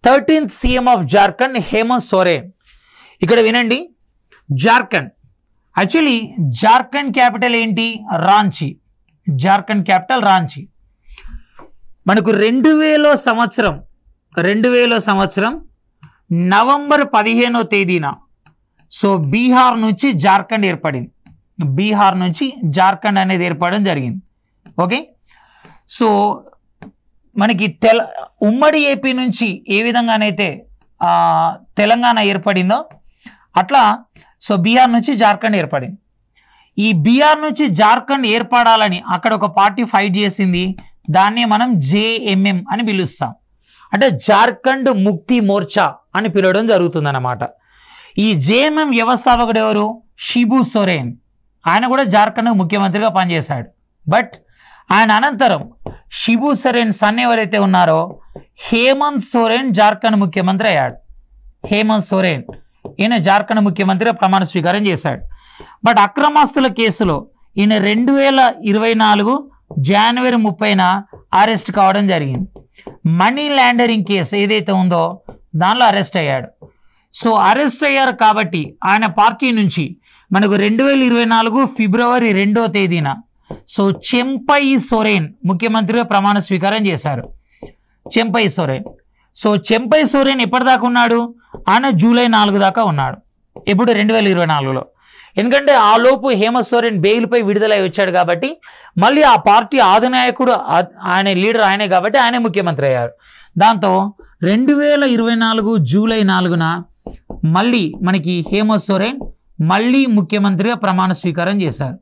13th CM of Jharkhand Hemant Soren. ఇక్కడ వినండి, Jharkhand actually Jharkhand capital ఏంటి? రాంచీ. జార్ఖండ్ క్యాపిటల్ రాంచీ. మనకు 2000 సంవత్సరం నవంబర్ 15వ తేదీన సో బీహార్ నుంచి జార్ఖండ్ ఏర్పడింది. బీహార్ నుంచి జార్ఖండ్ అనేది ఏర్పడడం జరిగింది. ఓకే, సో మనకి ఉమ్మడి ఏపీ నుంచి ఏ విధంగానైతే తెలంగాణ ఏర్పడిందో అట్లా సో బీహార్ నుంచి జార్ఖండ్ ఏర్పడింది. ఈ బీహార్ నుంచి జార్ఖండ్ ఏర్పడాలని అక్కడ ఒక పార్టీ ఫైట్ చేసింది. దాన్ని మనం జేఎంఎం అని పిలుస్తాం, అంటే జార్ఖండ్ ముక్తి మోర్చా అని పిలవడం జరుగుతుంది అన్నమాట. ఈ జేఎంఎం వ్యవస్థాపకుడు ఎవరు? షిబు సోరెన్. ఆయన కూడా జార్ఖండ్ ముఖ్యమంత్రిగా పనిచేశాడు. బట్ ఆయన అనంతరం షిబు సోరెన్ సన్ ఎవరైతే ఉన్నారో హేమంత్ సోరెన్ జార్ఖండ్ ముఖ్యమంత్రి అయ్యాడు. హేమంత్ సోరెన్ ఈయన జార్ఖండ్ ముఖ్యమంత్రిగా ప్రమాణ స్వీకారం చేశాడు. బట్ అక్రమాస్తుల కేసులో ఈయన 2024 జనవరి 30న అరెస్ట్ కావడం జరిగింది. మనీ లాండరింగ్ కేసు ఏదైతే ఉందో దానిలో అరెస్ట్ అయ్యాడు. సో అరెస్ట్ అయ్యారు కాబట్టి ఆయన పార్టీ నుంచి మనకు 2024 ఫిబ్రవరి 2వ తేదీన సో చెంపై సోరెన్ ముఖ్యమంత్రిగా ప్రమాణ స్వీకారం చేశారు. చెంపై సోరెన్. సో చెంపై సోరెన్ ఎప్పటిదాకా ఉన్నాడు? ఆయన జూలై 4 దాకా ఉన్నాడు. ఇప్పుడు 2024లో. ఎందుకంటే ఆ లోపు హేమంత్ సోరెన్ బెయిల్పై విడుదలై వచ్చాడు కాబట్టి మళ్ళీ ఆ పార్టీ అధినాయకుడు ఆయన లీడర్ ఆయనే కాబట్టి ఆయనే ముఖ్యమంత్రి అయ్యారు. దాంతో 2024 జూలై 4న మళ్ళీ మనకి హేమంత్ సోరెన్ మళ్ళీ ముఖ్యమంత్రిగా ప్రమాణ స్వీకారం చేశారు.